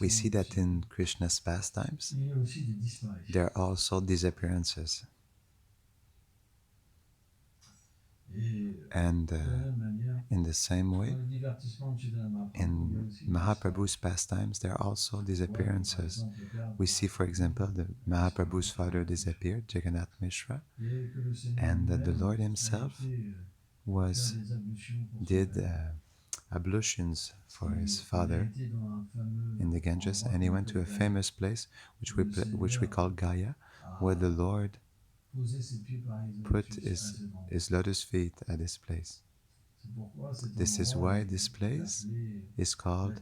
We see that in Krishna's pastimes, there are also disappearances. And in the same way, in Mahaprabhu's pastimes, there are also disappearances. We see, for example, that Mahaprabhu's father disappeared, Jagannath Mishra, and that the Lord himself was did ablutions for his father in the Ganges, and he went to a famous place which we call Gaya, where the Lord put his lotus feet at this place. This is why this place is called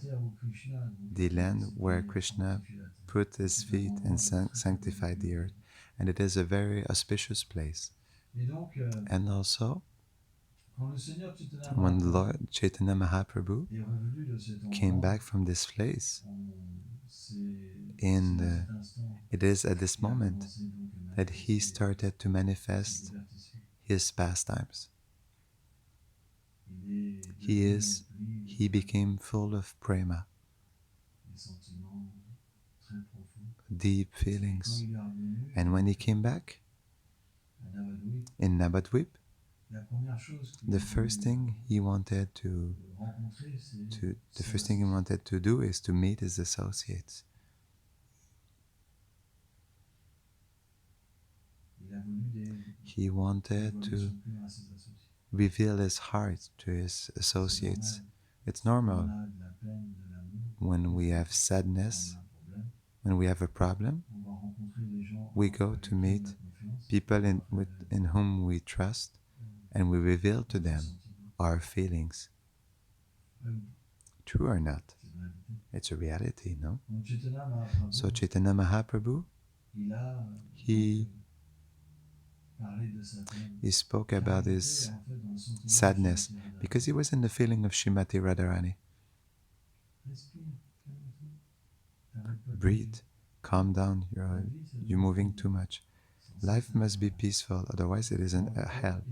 the land where Krishna put his feet and sanctified the earth. And it is a very auspicious place. And also, when the Lord Chaitanya Mahaprabhu came back from this place, it is at this moment that he started to manifest his pastimes. He became full of prema, deep feelings. And when he came back in Nabadwip, the first thing he wanted to do is to meet his associates. He wanted to reveal his heart to his associates. It's normal when we have sadness, when we have a problem, we go to meet people in whom we trust, and we reveal to them our feelings. True or not? It's a reality, no? So Chaitanya Mahaprabhu, he spoke about his sadness because he was in the feeling of Srimati Radharani. Breathe, calm down, you're moving too much. Life must be peaceful, otherwise it isn't a hell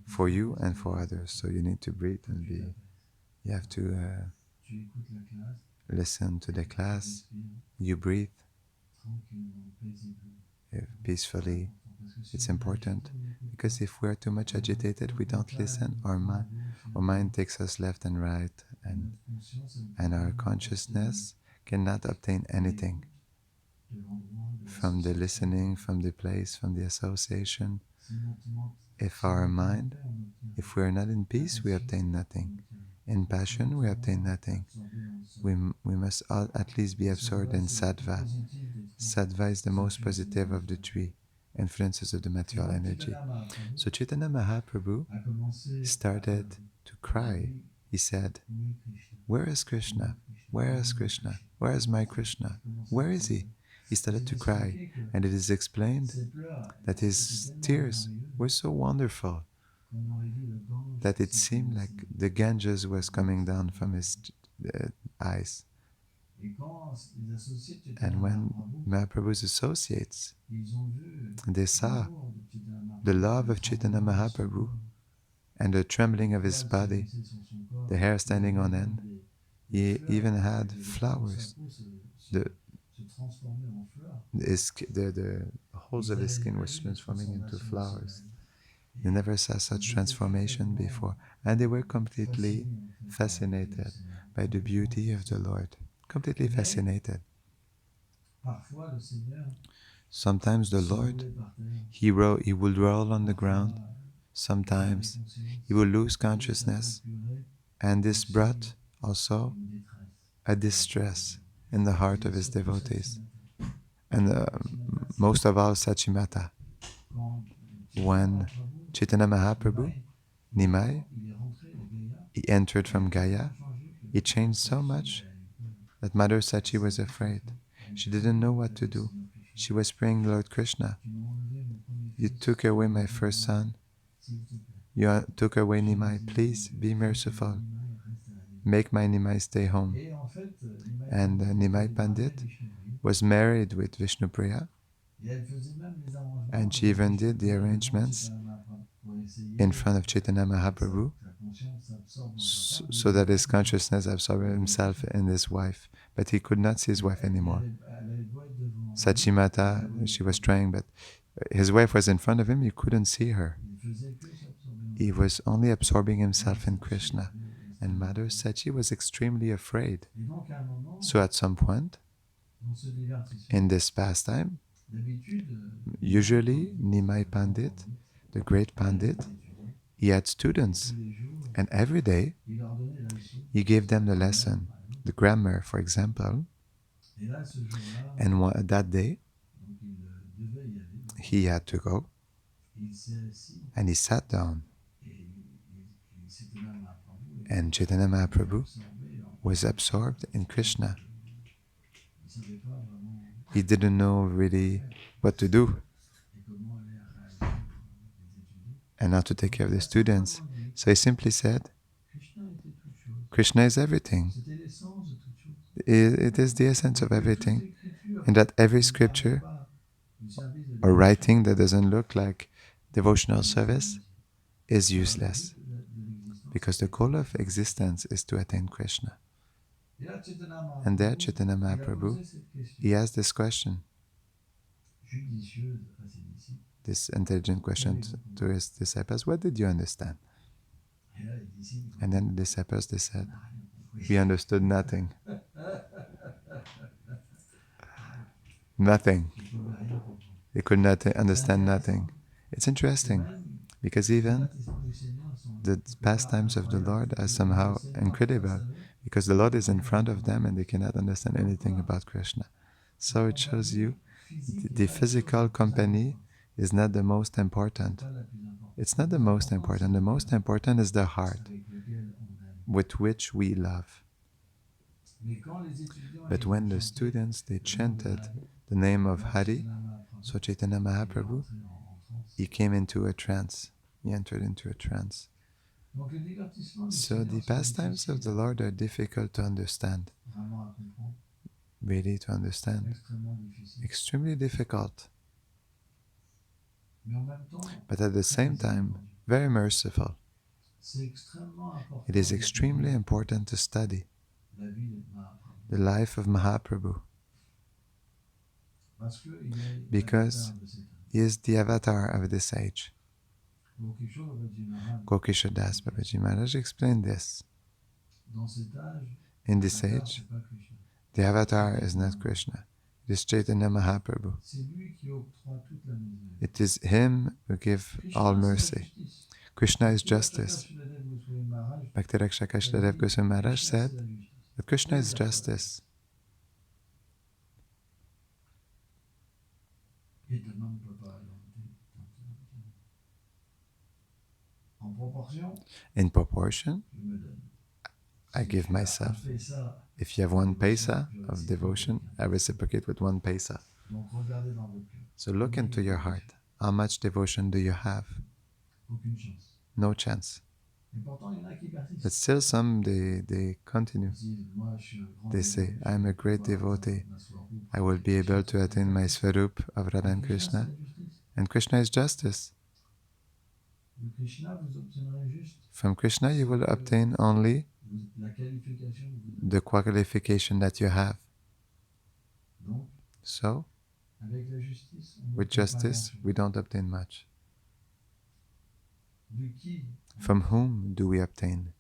for you and for others. So you need to breathe and you have to listen to the class, you breathe peacefully. It's important because if we're too much agitated, we don't listen. Our mind takes us left and right, and our consciousness cannot obtain anything from the listening, from the place, from the association. If we're not in peace, we obtain nothing. In passion, we obtain nothing. We must at least be absorbed in sattva. Sattva is the most positive of the three influences of the material energy. So Chaitanya Mahaprabhu started to cry. He said, "Where is Krishna? Where is Krishna? Where is my Krishna? Where is he?" He started to cry, and it is explained that his tears were so wonderful that it seemed like the Ganges was coming down from his eyes. And when Mahaprabhu's associates, they saw the love of Chaitanya Mahaprabhu and the trembling of his body, the hair standing on end, he even had flowers. The holes of his skin was transforming into flowers. They never saw such transformation before, and they were completely fascinated by the beauty of the Lord. Completely fascinated. Sometimes the Lord, he would roll on the ground. Sometimes he would lose consciousness, and this brought also a distress in the heart of his devotees, and most of all Sachimata. When Chaitanya Mahaprabhu, Nimai, he entered from Gaya, he changed so much that Mother Sachi was afraid. She didn't know what to do. She was praying, Lord Krishna, you took away my first son. You took away Nimai. Please be merciful. Make my Nimai stay home. And Nimai Pandit was married with Vishnupriya, and she even did the arrangements in front of Chaitanya Mahaprabhu so that his consciousness absorbed himself in his wife. But he could not see his wife anymore. Sachimata, she was trying, but his wife was in front of him, he couldn't see her. He was only absorbing himself in Krishna. And Mother Sachi was extremely afraid. So at some point, in this pastime, usually Nimai Pandit, the great Pandit, he had students. And every day, he gave them the lesson, the grammar, for example. And that day, he had to go. And he sat down. And Chaitanya Mahaprabhu was absorbed in Krishna. He didn't know really what to do and how to take care of the students. So he simply said, Krishna is everything. It is the essence of everything. And that every scripture or writing that doesn't look like devotional service is useless. Because the goal of existence is to attain Krishna. And there Chaitanya Mahaprabhu, he asked this question, this intelligent question to his disciples, what did you understand? And then the disciples, they said, we understood nothing. Nothing. They could not understand nothing. It's interesting, because even the pastimes of the Lord are somehow incredible, because the Lord is in front of them and they cannot understand anything about Krishna. So it shows you the physical company is not the most important. It's not the most important. The most important is the heart with which we love. But when the students, they chanted the name of Hari, so Chaitanya Mahaprabhu, he came into a trance. He entered into a trance. So the pastimes of the Lord are difficult to understand. Really to understand. Extremely difficult. But at the same time, very merciful. It is extremely important to study the life of Mahaprabhu, because he is the avatar of this age. Gokisha Das Babaji Maharaj explained this. In this age, the avatar is not Krishna. It is Chaitanya Mahaprabhu. It is him who gives all mercy. Krishna is justice. Bhakti-Rakshaka Shridev Goswami Maharaj said that Krishna is justice. In proportion, I give myself. If you have 1 paisa of devotion, I reciprocate with 1 paisa. So look into your heart. How much devotion do you have? No chance. But still some, they continue. They say, I am a great devotee. I will be able to attain my Swarup of Radha and Krishna. And Krishna is justice. From Krishna you will obtain only the qualification that you have. So, with justice, we don't obtain much. From whom do we obtain?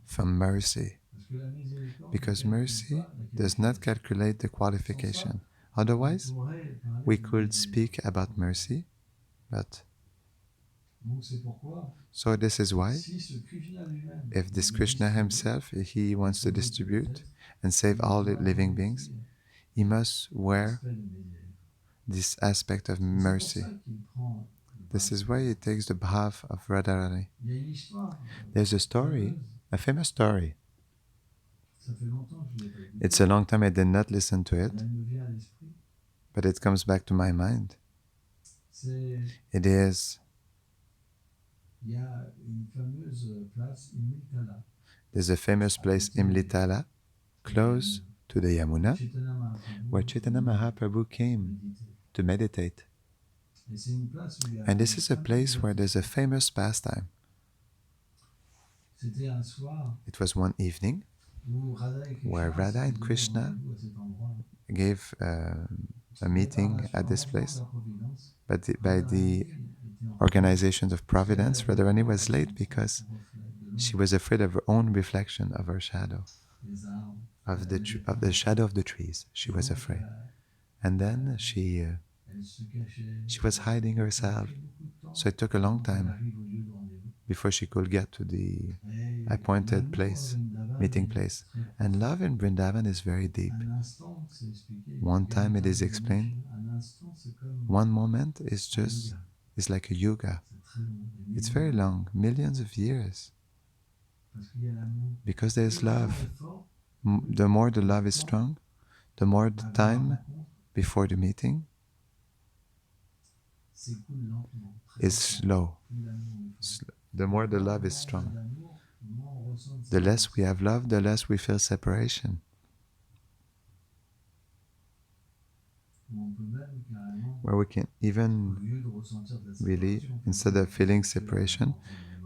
From mercy. Because mercy does not calculate the qualification. Otherwise, we could speak about mercy, but so this is why, if this Krishna himself, he wants to distribute and save all the living beings, he must wear this aspect of mercy. This is why he takes the bhav of Radharani. There's a story, a famous story, It's a long time I did not listen to it, but it comes back to my mind. It is, there's a famous place, Imlitala, close to the Yamuna, where Chaitanya Mahaprabhu came to meditate. And this is a place where there's a famous pastime. It was one evening where Radha and Krishna gave a meeting at this place. But by the organizations of Providence, Radharani was late because she was afraid of her own reflection of her shadow, of the shadow of the trees. She was afraid. And then she was hiding herself. So it took a long time before she could get to the appointed place, meeting place. And love in Vrindavan is very deep. One time it is explained, one moment is like a yuga. It's very long, millions of years. Because there's love. The more the love is strong, the more the time before the meeting is slow. The more the love is strong. The less we have love, the less we feel separation. Where we can even really, instead of feeling separation,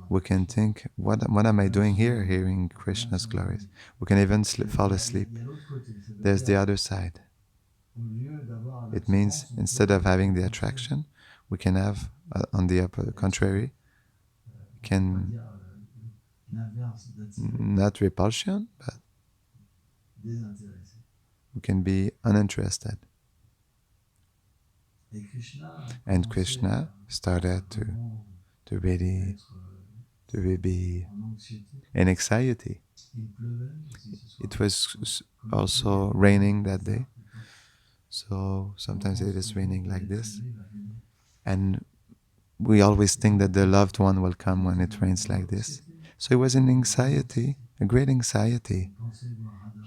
we can think, what am I doing here, hearing Krishna's glories? We can even fall asleep. There's the other side. It means instead of having the attraction, we can have, on the contrary, can not repulsion, but we can be uninterested. And Krishna started to really be in anxiety. It was also raining that day, so sometimes it is raining like this, and we always think that the loved one will come when it rains like this. So he was in anxiety, a great anxiety.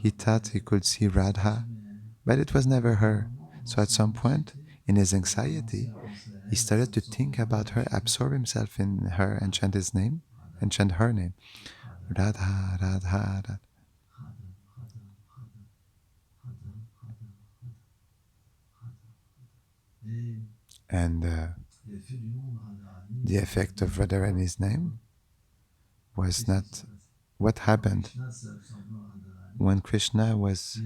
He thought he could see Radha, but it was never her. So at some point, in his anxiety, he started to think about her, absorb himself in her and chant his name, and chant her name. Radha, Radha, Radha. And the effect of Radharani's name was not what happened. When Krishna was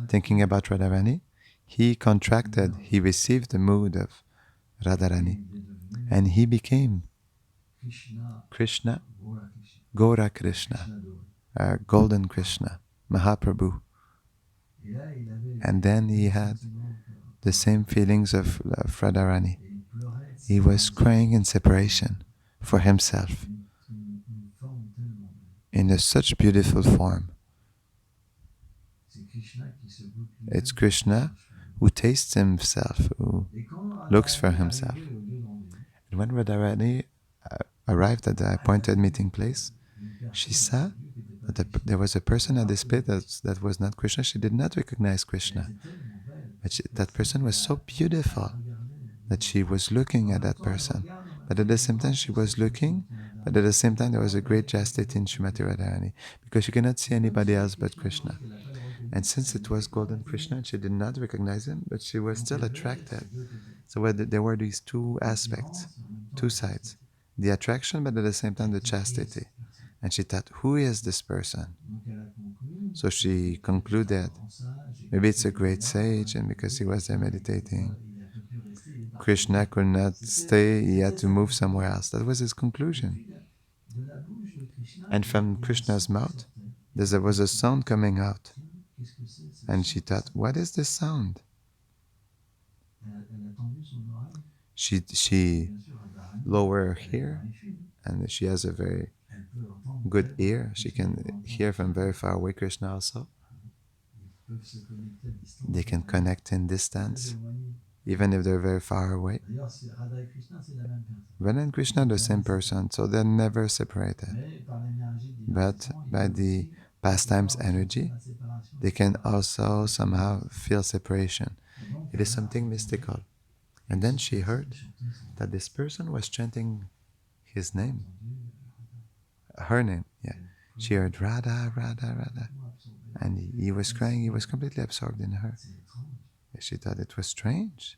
thinking about Radharani, he contracted, he received the mood of Radharani, and he became Krishna, Gora Krishna, Golden Krishna, Mahaprabhu. And then he had the same feelings of Radharani. He was crying in separation for himself in such beautiful form. It's Krishna who tastes himself, who looks for himself. And when Radharani arrived at the appointed meeting place, she saw that there was a person at this place that was not Krishna. She did not recognize Krishna. But that person was so beautiful that she was looking at that person. But at the same time, she was looking, but at the same time, there was a great chastity in Srimati Radharani, because you cannot see anybody else but Krishna. And since it was Golden Krishna, she did not recognize him, but she was still attracted. So there were these two aspects, two sides. The attraction, but at the same time, the chastity. And she thought, who is this person? So she concluded, maybe it's a great sage, and because he was there meditating, Krishna could not stay, he had to move somewhere else. That was his conclusion. And from Krishna's mouth, there was a sound coming out. And she thought, what is this sound? She lowered her ear, and she has a very good ear. She can hear from very far away Krishna also. They can connect in distance, even if they're very far away. Radha and Krishna are the same person, so they're never separated. But by the pastimes energy, they can also somehow feel separation. It is something mystical. And then she heard that this person was chanting his name, her name, yeah. She heard Radha, Radha, Radha. And he was crying, he was completely absorbed in her. She thought it was strange.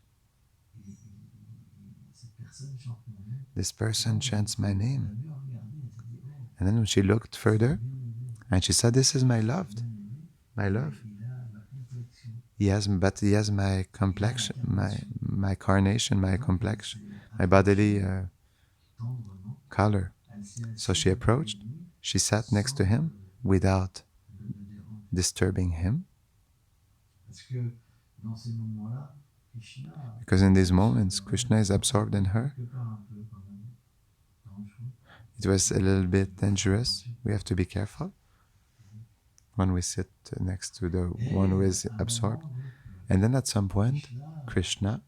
This person chants my name. And then when she looked further, and she said, this is my loved, my love. But he has my complexion, my carnation, my complexion, my bodily color. So she approached, she sat next to him without disturbing him. Because in these moments, Krishna is absorbed in her. It was a little bit dangerous. We have to be careful when we sit next to the one who is absorbed. And then at some point, Krishna,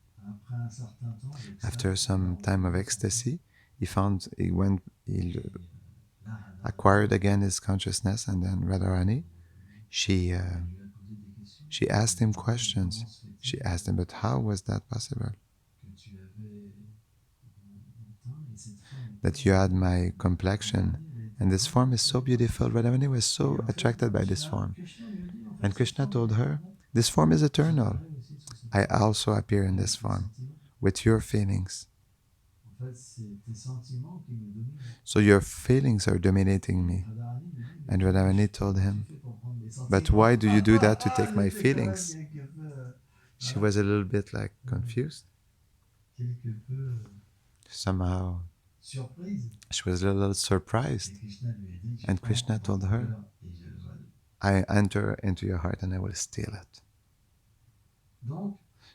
after some time of ecstasy, he acquired again his consciousness, and then Radharani, she asked him questions. She asked him, but how was that possible? That you had my complexion, and this form is so beautiful. Radharani was so attracted by this form. And Krishna told her, this form is eternal. I also appear in this form with your feelings. So your feelings are dominating me. And Radharani told him, but why do you do that to take my feelings? She was a little bit like confused. Somehow, she was a little surprised. And Krishna told her, I enter into your heart and I will steal it.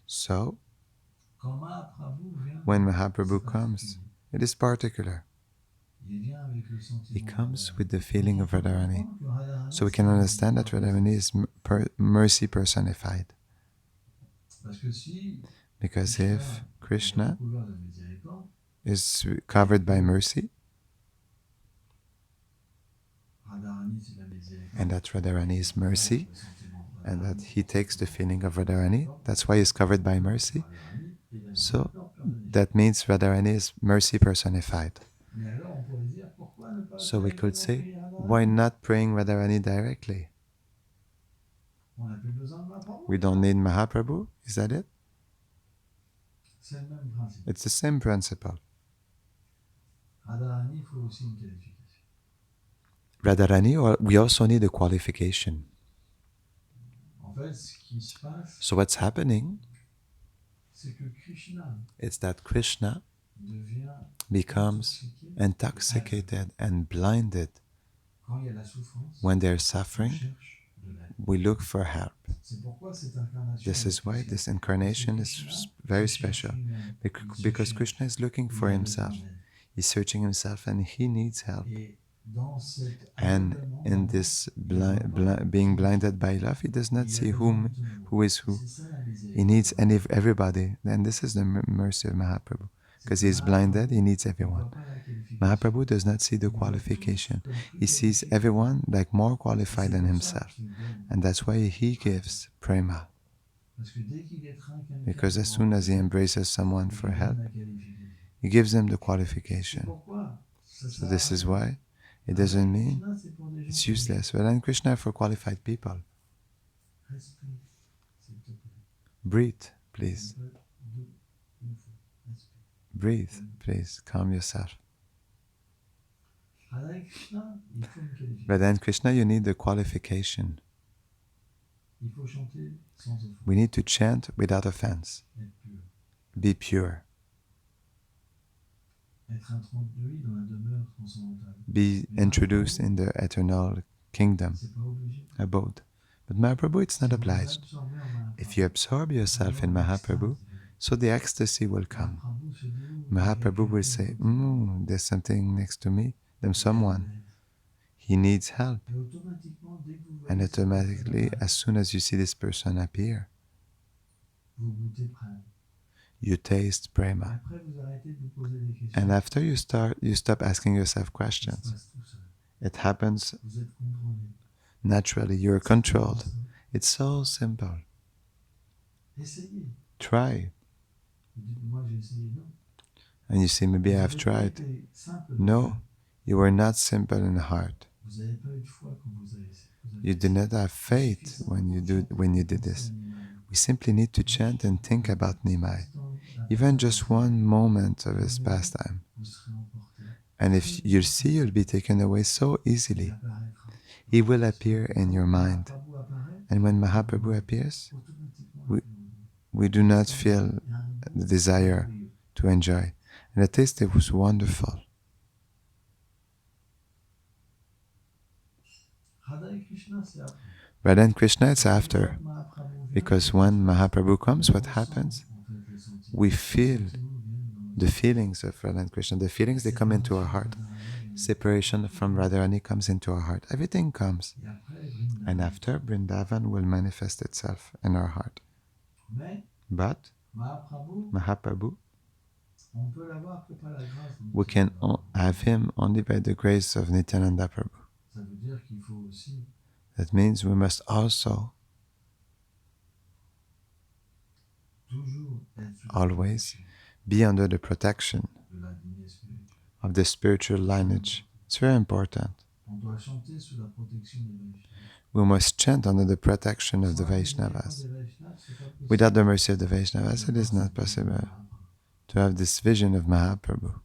So, when Mahaprabhu comes, it is particular. He comes with the feeling of Radharani. So we can understand that Radharani is mercy personified. Because if Krishna is covered by mercy, and that Radharani is mercy, and that he takes the feeling of Radharani, that's why he's covered by mercy. So that means Radharani is mercy personified. So we could say, why not praying Radharani directly? We don't need Mahaprabhu, is that it? It's the same principle. Radharani, we also need a qualification. So what's happening is that Krishna becomes intoxicated and blinded. When they're suffering, we look for help. This is why this incarnation is very special. Because Krishna is looking for himself. He's searching himself and he needs help. And in this being blinded by love, he does not see who is who. He needs everybody. And this is the mercy of Mahaprabhu. Because he is blinded, he needs everyone. Mahaprabhu does not see the qualification. He sees everyone like more qualified than himself. And that's why he gives prema. Because as soon as he embraces someone for help, he gives them the qualification. So this is why it doesn't mean it's useless. Well, and Krishna for qualified people. Breathe, please. Breathe, please. Calm yourself. But then Krishna, you need the qualification. We need to chant without offense. Be pure. Be introduced in the eternal kingdom, abode. But Mahaprabhu, it's not obliged. If you absorb yourself in Mahaprabhu, so the ecstasy will come. Mahaprabhu will say, there's something next to me, there's someone. He needs help. And automatically, as soon as you see this person appear, you taste prema. And after you stop asking yourself questions. It happens Naturally, you're controlled. It's so simple. Try. And you say, maybe I've tried. No, you were not simple in heart. You did not have faith when you did this. We simply need to chant and think about Nimai, even just one moment of his pastime. And if you see, you'll be taken away so easily. He will appear in your mind. And when Mahaprabhu appears, we do not feel the desire to enjoy. And the taste was wonderful. Radha and Krishna, it's after. Because when Mahaprabhu comes, what happens? We feel the feelings of Radha and Krishna. The feelings, they come into our heart. Separation from Radharani comes into our heart. Everything comes. And after, Vrindavan will manifest itself in our heart. But Mahaprabhu, we can have him only by the grace of Nityananda Prabhu. That means we must also always be under the protection of the spiritual lineage. It's very important. We must chant under the protection of the Vaishnavas. Without the mercy of the Vaishnavas, it is not possible to have this vision of Mahaprabhu.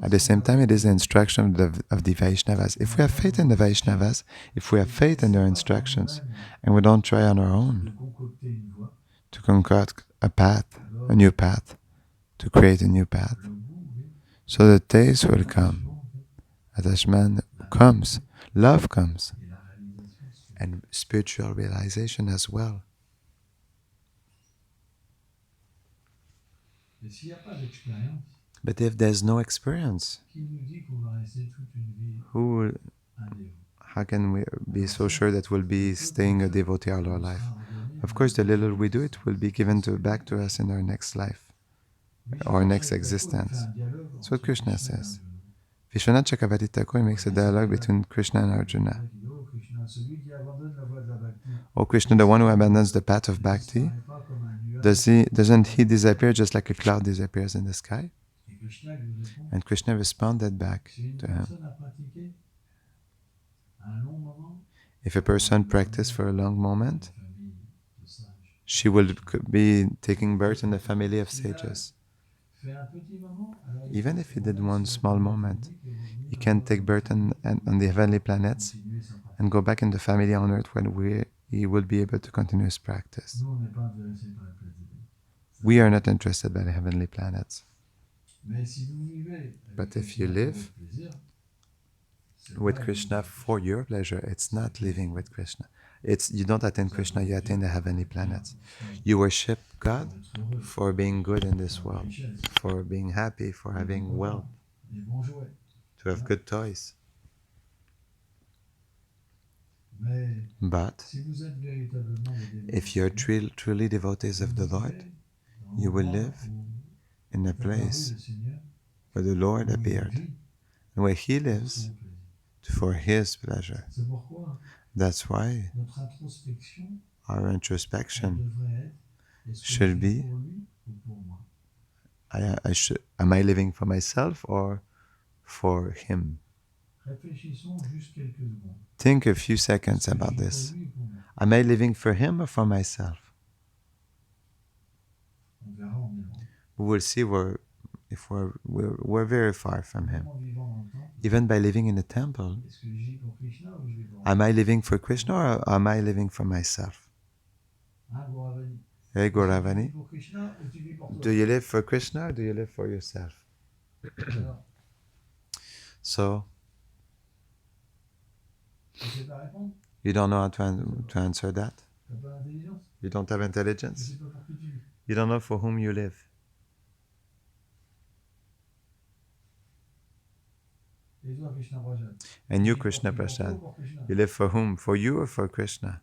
At the same time, it is the instruction of the Vaishnavas. If we have faith in the Vaishnavas, if we have faith in their instructions, and we don't try on our own to concoct a path, a new path, to create a new path, so the taste will come. Attachment comes, love comes, and spiritual realization as well. But if there's no experience, how can we be so sure that we'll be staying a devotee all our life? Of course, the little we do, it will be given back to us in our next life, our next existence. That's what Krishna says. Vishwanath Chakravarti Thakur makes a dialogue between Krishna and Arjuna. Oh Krishna, the one who abandons the path of bhakti, doesn't he disappear just like a cloud disappears in the sky? And Krishna responded back to him. If a person practices for a long moment, she will be taking birth in the family of sages. Even if he did one small moment, he can take birth on the heavenly planets and go back in the family on earth when he will be able to continue his practice. We are not interested by the heavenly planets. But if you live with Krishna for your pleasure, it's not living with Krishna. You don't attain Krishna, you attain the heavenly planets. You worship God for being good in this world, for being happy, for having wealth, to have good toys. But if you're truly devotees of the Lord, you will live in a place where the Lord appeared, and where He lives for His pleasure. That's why our introspection should be, am I living for myself or for Him? Think a few seconds about this. Am I living for Him or for myself? We will see if we're very far from Him. Even by living in a temple, am I living for Krishna or am I living for myself? Hey Gauravani, do you live for Krishna or do you live for yourself? So, you don't know how to answer that? You don't have intelligence? You don't know for whom you live. And you, Krishna Prasad, you live for whom? For you or for Krishna?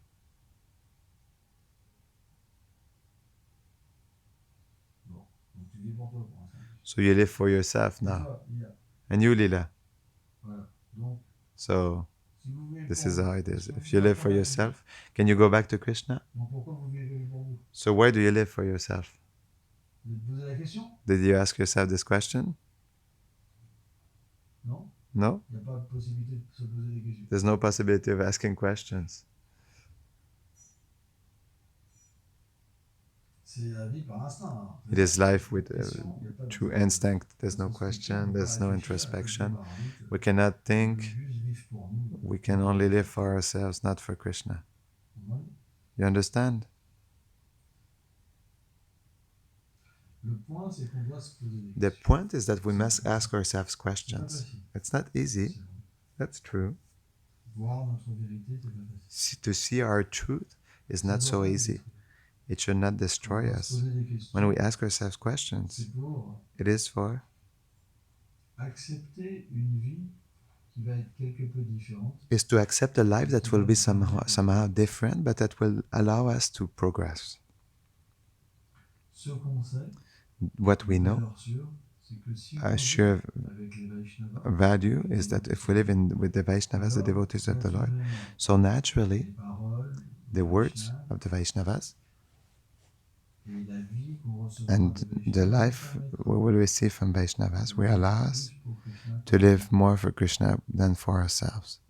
So you live for yourself now. And you, Lila? So this is how it is. If you live for yourself, can you go back to Krishna? So where do you live for yourself? Did you ask yourself this question? No? There's no possibility of asking questions. It is life with true instinct. There's no question, there's no introspection. We cannot think. We can only live for ourselves, not for Krishna. You understand? The point is that we must ask ourselves questions. It's not easy. That's true. To see our truth is not so easy. It should not destroy us. When we ask ourselves questions, it is for is to accept a life that will be somehow different, but that will allow us to progress. What we know, a sure value, is that if we live with the Vaishnavas, the devotees of the Lord, so naturally, the words of the Vaishnavas and the life we will receive from Vaishnavas will allow us to live more for Krishna than for ourselves.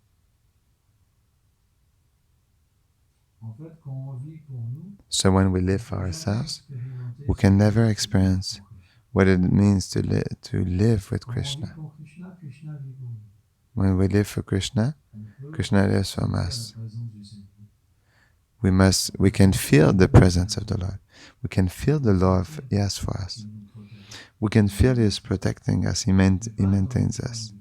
So when we live for ourselves, we can never experience what it means to live with Krishna. When we live for Krishna, Krishna lives from us. We can feel the presence of the Lord. We can feel the love He has for us. We can feel He is protecting us. He maintains us.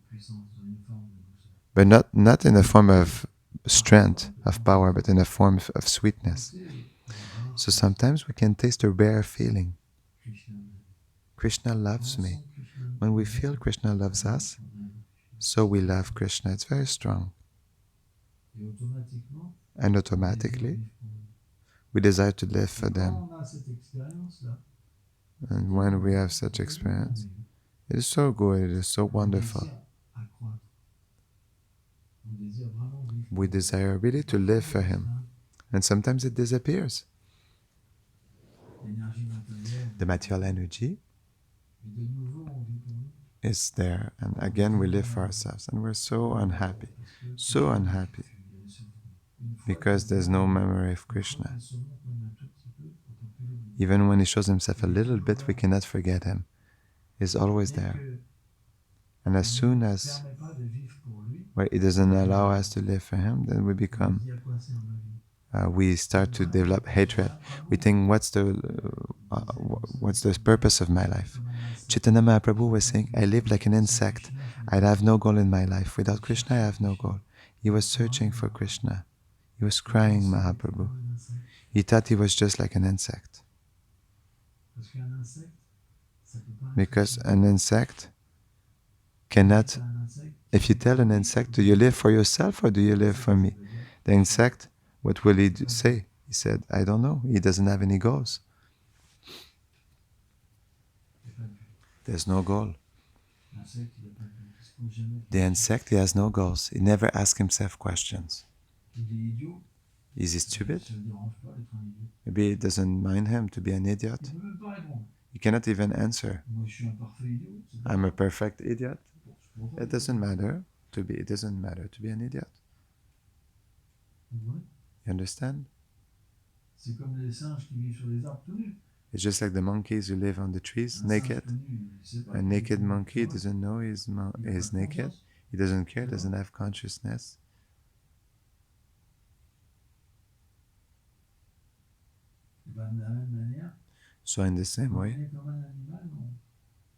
But not in the form of strength, of power, but in the form of sweetness. So sometimes we can taste a rare feeling. Krishna loves me. When we feel Krishna loves us, so we love Krishna. It's very strong. And automatically, we desire to live for them. And when we have such experience, it is so good, it is so wonderful. We desire really to live for Him. And sometimes it disappears. The material energy is there, and again we live for ourselves, and we're so unhappy, because there's no memory of Krishna. Even when He shows Himself a little bit, we cannot forget Him. He's always there. And as soon as He doesn't allow us to live for Him, then we start to develop hatred. We think, what's the purpose of my life? Chaitanya Mahaprabhu was saying, I live like an insect. I have no goal in my life. Without Krishna, I have no goal. He was searching for Krishna. He was crying, Mahaprabhu. He thought he was just like an insect. Because an insect cannot... If you tell an insect, do you live for yourself or do you live for me? The insect, what will he say? He said, I don't know. He doesn't have any goals. There's no goal. The insect, he has no goals. He never asks himself questions. Is he stupid? Maybe it doesn't mind him to be an idiot. He cannot even answer. I'm a perfect idiot. It doesn't matter to be. It doesn't matter to be an idiot. You understand? It's just like the monkeys who live on the trees naked. A naked monkey doesn't know he's naked. He doesn't care. Doesn't have consciousness. So in the same way,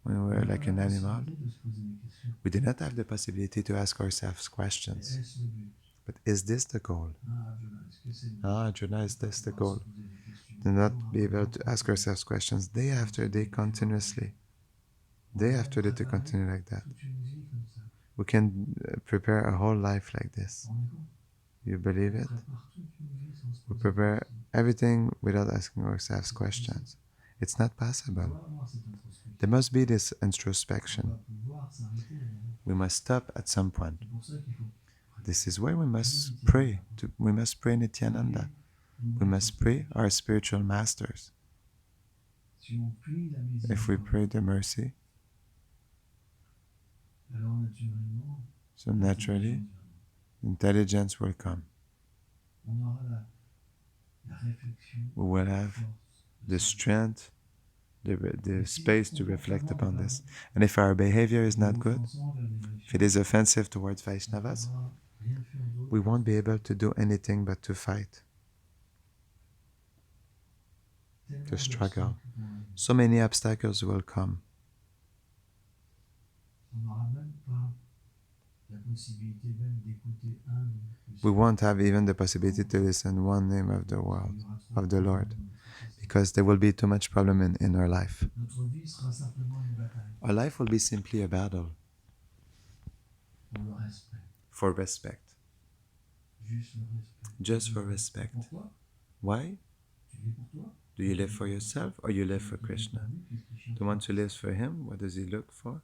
when we're like an animal, we do not have the possibility to ask ourselves questions. But is this the goal? Arjuna, is this the goal? Do not be able to ask ourselves questions day after day continuously. Day after day to continue like that. We can prepare a whole life like this. You believe it? We prepare everything without asking ourselves questions. It's not possible. There must be this introspection. We must stop at some point. This is why we must pray. We must pray Nityananda. We must pray our spiritual masters. If we pray the mercy, so naturally, intelligence will come. We will have the strength, the space to reflect upon this. And if our behavior is not good, if it is offensive towards Vaishnavas, we won't be able to do anything but to fight, to struggle. So many obstacles will come. We won't have even the possibility to listen one name of the world, of the Lord, because there will be too much problem in our life. Our life will be simply a battle for respect. Just for respect. Why? Do you live for yourself or you live for Krishna? The one who lives for him, what does he look for?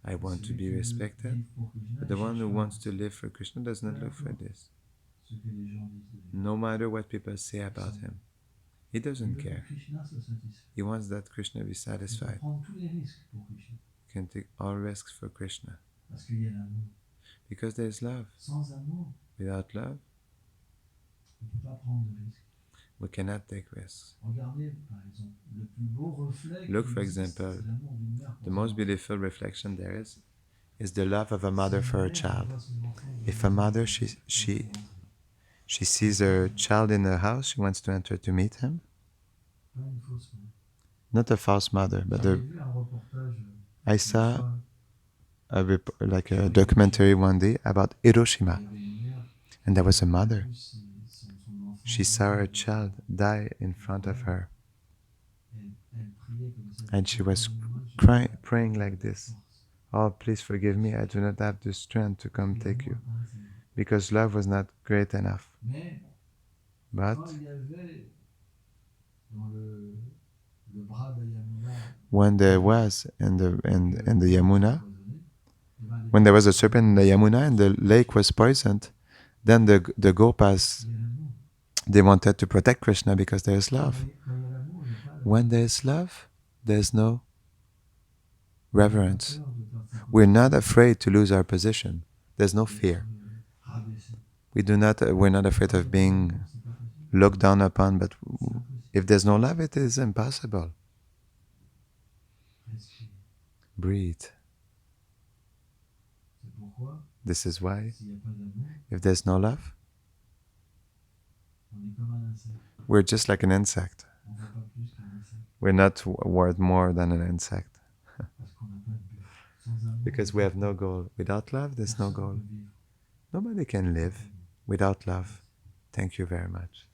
I want to be respected. But the one who wants to live for Krishna does not look for this. No matter what people say about him, he doesn't care. He wants that Krishna be satisfied. He can take all risks for Krishna. Because there is love. Without love, we cannot take risks. Look, for example, the most beautiful reflection there is the love of a mother for her child. If a mother, she sees her child in her house, she wants to enter to meet him. Not a false mother, but I saw a documentary one day about Hiroshima. And there was a mother. She saw her child die in front of her. And she was praying like this. Oh, please forgive me, I do not have the strength to come take you. Because love was not great enough. But when there was in the Yamuna, when there was a serpent in the Yamuna and the lake was poisoned, then the Gopas, they wanted to protect Krishna because there is love. When there is love, there is no reverence. We're not afraid to lose our position. There's no fear. We're not afraid of being looked down upon, but if there's no love, it is impossible. Breathe. This is why, if there's no love, we're just like an insect. We're not worth more than an insect. Because we have no goal. Without love, there's no goal. Nobody can live without love. Thank you very much.